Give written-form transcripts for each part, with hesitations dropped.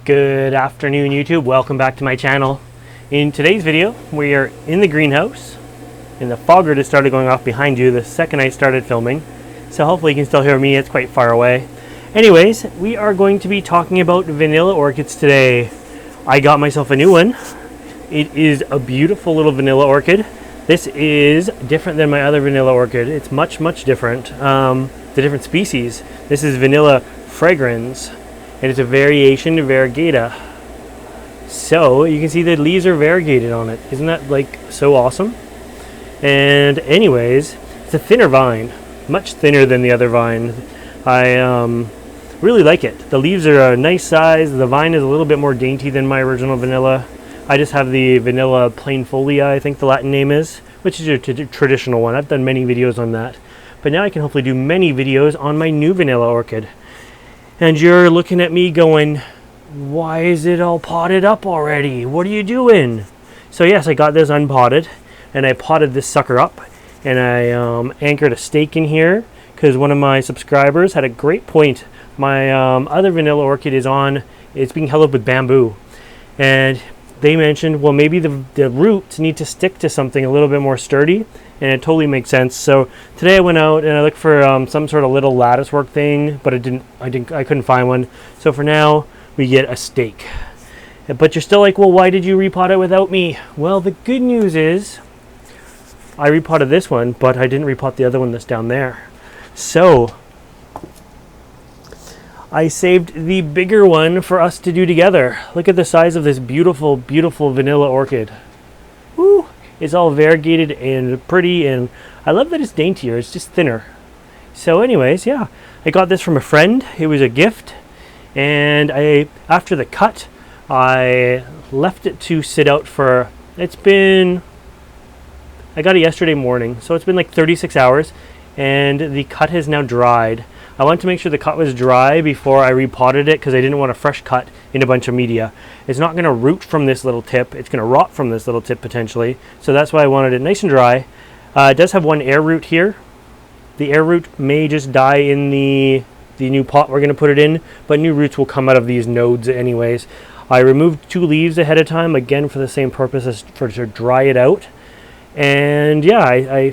Good afternoon, YouTube. Welcome back to my channel. In today's video, we are in the greenhouse and the fogger just started going off behind you the second I started filming. So hopefully you can still hear me. It's quite far away. Anyways, we are going to be talking about vanilla orchids today. I got myself a new one. It is a beautiful little vanilla orchid. This is different than my other vanilla orchid. It's much different. The different species. This is vanilla fragrans, and it's a variation of variegata. So you can see the leaves are variegated on it. Isn't that like so awesome? And anyways, it's a thinner vine, much thinner than the other vine. I really like it. The leaves are a nice size. The vine is a little bit more dainty than my original vanilla. I just have the vanilla planifolia, I think the Latin name is, which is a traditional one. I've done many videos on that. But now I can hopefully do many videos on my new vanilla orchid. And you're looking at me going, why is it all potted up already? What are you doing? So yes, I got this unpotted, and I potted this sucker up, and I anchored a stake in here because one of my subscribers had a great point. My other vanilla orchid it's being held up with bamboo, and they mentioned, well, maybe the roots need to stick to something a little bit more sturdy, and it totally makes sense. So today I went out and I looked for some sort of little lattice work thing, but I couldn't find one. So for now, we get a stake. But you're still like, well, why did you repot it without me? Well, the good news is I repotted this one, but I didn't repot the other one that's down there. So I saved the bigger one for us to do together. Look at the size of this beautiful vanilla orchid. Woo! It's all variegated and pretty, and I love that it's daintier. It's just thinner. So anyways, yeah, I got this from a friend. It was a gift, and after the cut, I left it to sit out for, I got it yesterday morning, so it's been like 36 hours, and the cut has now dried. I wanted to make sure the cut was dry before I repotted it because I didn't want a fresh cut in a bunch of media. It's not going to root from this little tip. It's going to rot from this little tip potentially. So that's why I wanted it nice and dry. It does have one air root here. The air root may just die in the new pot we're going to put it in, but new roots will come out of these nodes anyways. I removed 2 leaves ahead of time, again for the same purpose as to dry it out. And yeah, I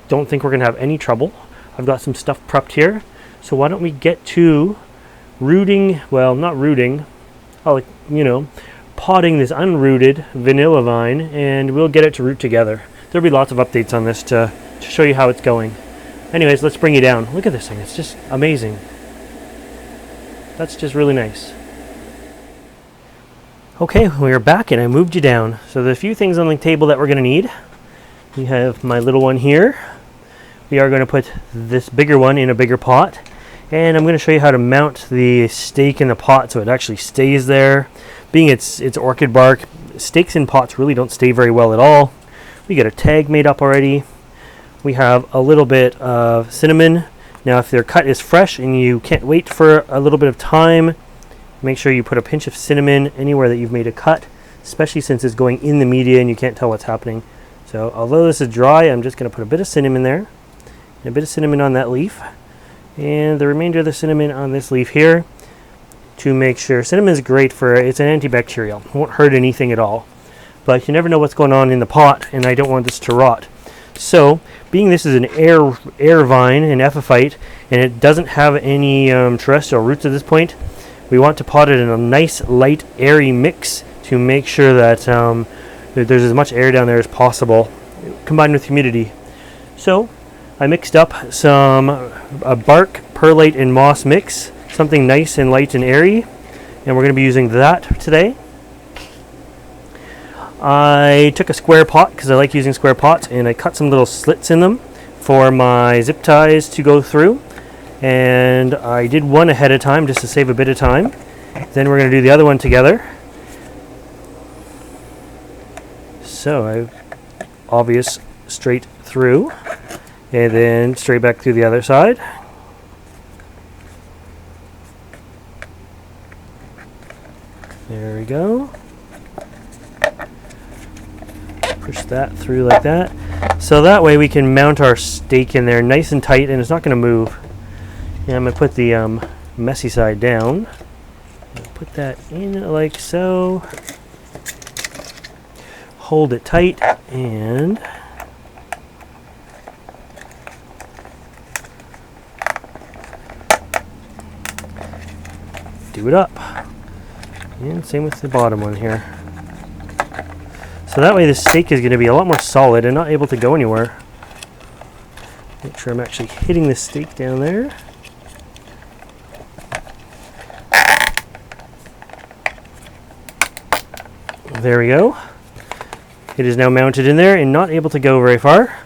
don't think we're going to have any trouble. I've got some stuff prepped here. So why don't we get to potting this unrooted vanilla vine, and we'll get it to root together. There'll be lots of updates on this to show you how it's going. Anyways, let's bring you down. Look at this thing. It's just amazing. That's just really nice. Okay, we're back, and I moved you down. So there's a few things on the table that we're going to need. We have my little one here. We are going to put this bigger one in a bigger pot. And I'm going to show you how to mount the stake in the pot so it actually stays there. Being it's orchid bark, stakes in pots really don't stay very well at all. We got a tag made up already. We have a little bit of cinnamon. Now if their cut is fresh and you can't wait for a little bit of time, make sure you put a pinch of cinnamon anywhere that you've made a cut, especially since it's going in the media and you can't tell what's happening. So although this is dry, I'm just going to put a bit of cinnamon there, and a bit of cinnamon on that leaf, and the remainder of the cinnamon on this leaf here to make sure. Cinnamon is great it's an antibacterial. It won't hurt anything at all. But you never know what's going on in the pot, and I don't want this to rot. So, being this is an air vine, an epiphyte, and it doesn't have any terrestrial roots at this point, we want to pot it in a nice, light, airy mix to make sure that there's as much air down there as possible, combined with humidity. So, I mixed up a bark, perlite, and moss mix, something nice and light and airy, and we're going to be using that today. I took a square pot because I like using square pots, and I cut some little slits in them for my zip ties to go through, and I did one ahead of time just to save a bit of time. Then we're going to do the other one together. So obvious straight through, and then straight back through the other side. There we go. Push that through like that. So that way we can mount our stake in there nice and tight, and it's not going to move. And I'm going to put the messy side down, Put that in like so. Hold it tight and do it up. And same with the bottom one here. So that way the stake is going to be a lot more solid and not able to go anywhere. Make sure I'm actually hitting the stake down there. There we go. It is now mounted in there and not able to go very far.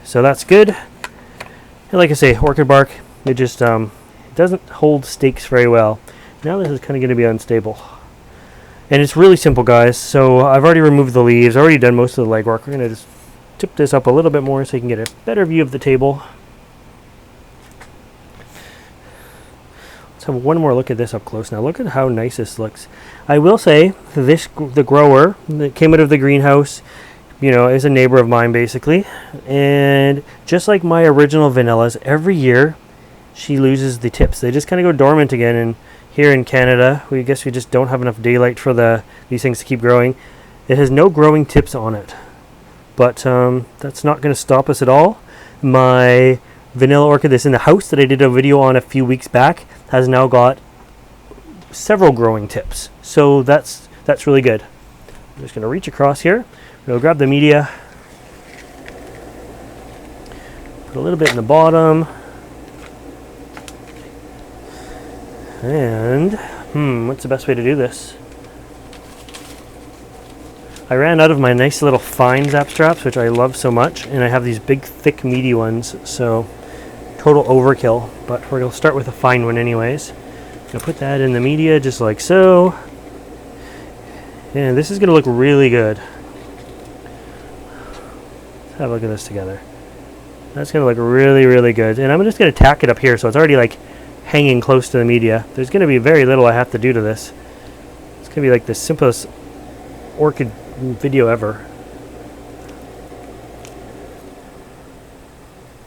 So that's good. And like I say, orchid bark, it just doesn't hold stakes very well. Now this is kind of going to be unstable. And it's really simple, guys. So I've already removed the leaves, already done most of the legwork. We're going to just tip this up a little bit more so you can get a better view of the table. Let's have one more look at this up close now. Look at how nice this looks. I will say, the grower that came out of the greenhouse, you know, is a neighbor of mine basically. And just like my original vanillas, every year she loses the tips. They just kind of go dormant again. And here in Canada, we guess we just don't have enough daylight for these things to keep growing. It has no growing tips on it. But that's not going to stop us at all. My vanilla orchid that's in the house that I did a video on a few weeks back has now got several growing tips. So that's really good. I'm just going to reach across here. We'll grab the media. Put a little bit in the bottom. And, what's the best way to do this? I ran out of my nice little fine zap straps, which I love so much, and I have these big, thick, meaty ones, so total overkill, but we're going to start with a fine one anyways. I'm going to put that in the media just like so, and this is going to look really good. Let's have a look at this together. That's going to look really, really good, and I'm just going to tack it up here so it's already like hanging close to the media. There's going to be very little I have to do to this. It's going to be like the simplest orchid video ever.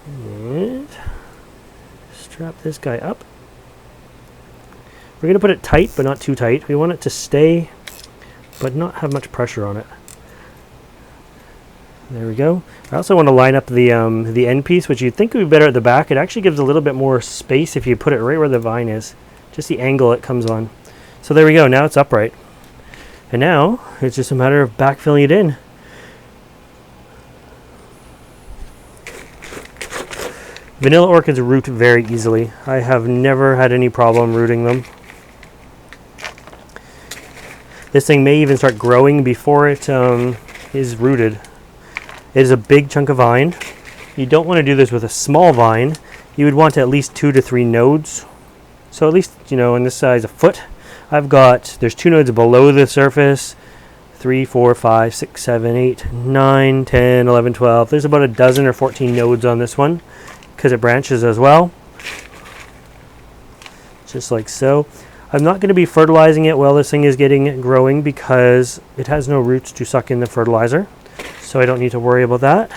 And strap this guy up. We're going to put it tight, but not too tight. We want it to stay, but not have much pressure on it. There we go. I also want to line up the end piece, which you'd think would be better at the back. It actually gives a little bit more space if you put it right where the vine is. Just the angle it comes on. So there we go. Now it's upright. And now it's just a matter of backfilling it in. Vanilla orchids root very easily. I have never had any problem rooting them. This thing may even start growing before it is rooted. It is a big chunk of vine. You don't want to do this with a small vine. You would want at least 2 to 3 nodes. So at least, you know, in this size, a foot. There's 2 nodes below the surface. 3, 4, 5, 6, 7, 8, 9, 10, 11, 12. There's about a dozen or 14 nodes on this one because it branches as well. Just like so. I'm not going to be fertilizing it while this thing is growing because it has no roots to suck in the fertilizer. So I don't need to worry about that.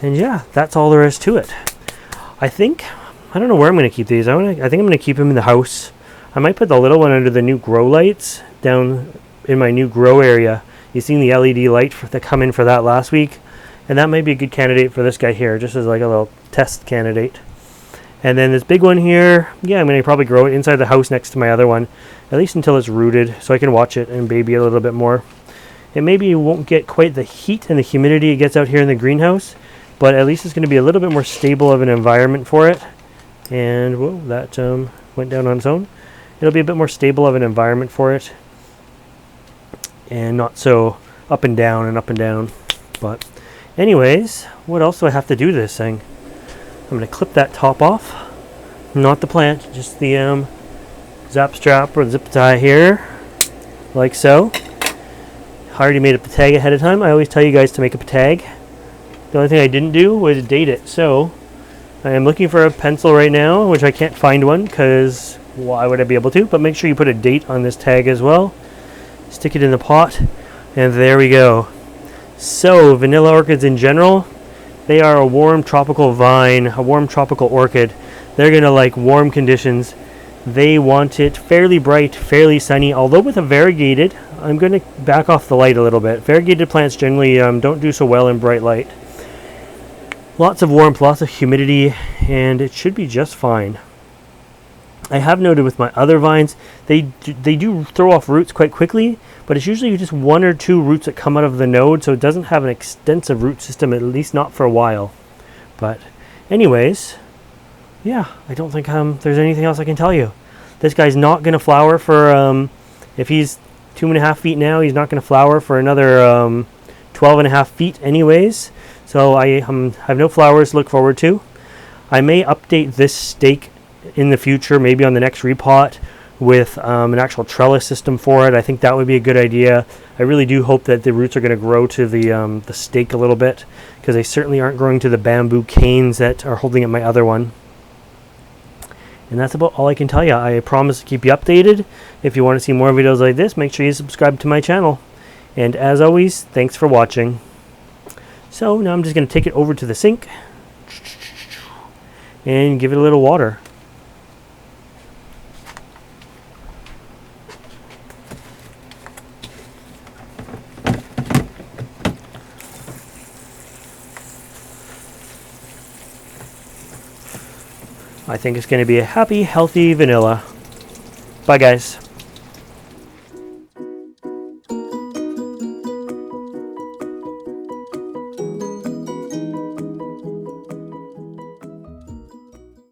And yeah, that's all there is to it. I don't know where I'm going to keep these. I think I'm going to keep them in the house. I might put the little one under the new grow lights down in my new grow area. You've seen the LED light that come in for that last week. And that might be a good candidate for this guy here, just as like a little test candidate. And then this big one here, yeah, I'm going to probably grow it inside the house next to my other one, at least until it's rooted, so I can watch it and baby it a little bit more. It maybe won't get quite the heat and the humidity it gets out here in the greenhouse, but at least it's going to be a little bit more stable of an environment for it. And whoa, that went down on its own. It'll be a bit more stable of an environment for it, and not so up and down and up and down. But anyways, what else do I have to do to this thing? I'm going to clip that top off, not the plant, just the zap strap or zip tie here, like so. I already made up the tag ahead of time. I always tell you guys to make up a tag. The only thing I didn't do was date it. So I am looking for a pencil right now, which I can't find one because why would I be able to? But make sure you put a date on this tag as well. Stick it in the pot, and there we go. So vanilla orchids in general, they are a warm tropical vine, a warm tropical orchid. They're going to like warm conditions. they want it fairly bright, fairly sunny, although with a variegated, I'm going to back off the light a little bit. Variegated plants generally don't do so well in bright light. Lots of warmth, lots of humidity, and it should be just fine. I have noted with my other vines, they do throw off roots quite quickly, but it's usually just 1 or 2 roots that come out of the node, so it doesn't have an extensive root system, at least not for a while. But anyways, yeah, I don't think there's anything else I can tell you. This guy's not going to flower for, if he's 2.5 feet now, he's not going to flower for another 12.5 feet anyways. So I have no flowers to look forward to. I may update this stake in the future, maybe on the next repot, with an actual trellis system for it. I think that would be a good idea. I really do hope that the roots are going to grow to the stake a little bit, because they certainly aren't growing to the bamboo canes that are holding up my other one. And that's about all I can tell you. I promise to keep you updated. If you want to see more videos like this, make sure you subscribe to my channel. And as always, thanks for watching. So now I'm just going to take it over to the sink and give it a little water. I think it's going to be a happy, healthy vanilla. Bye, guys.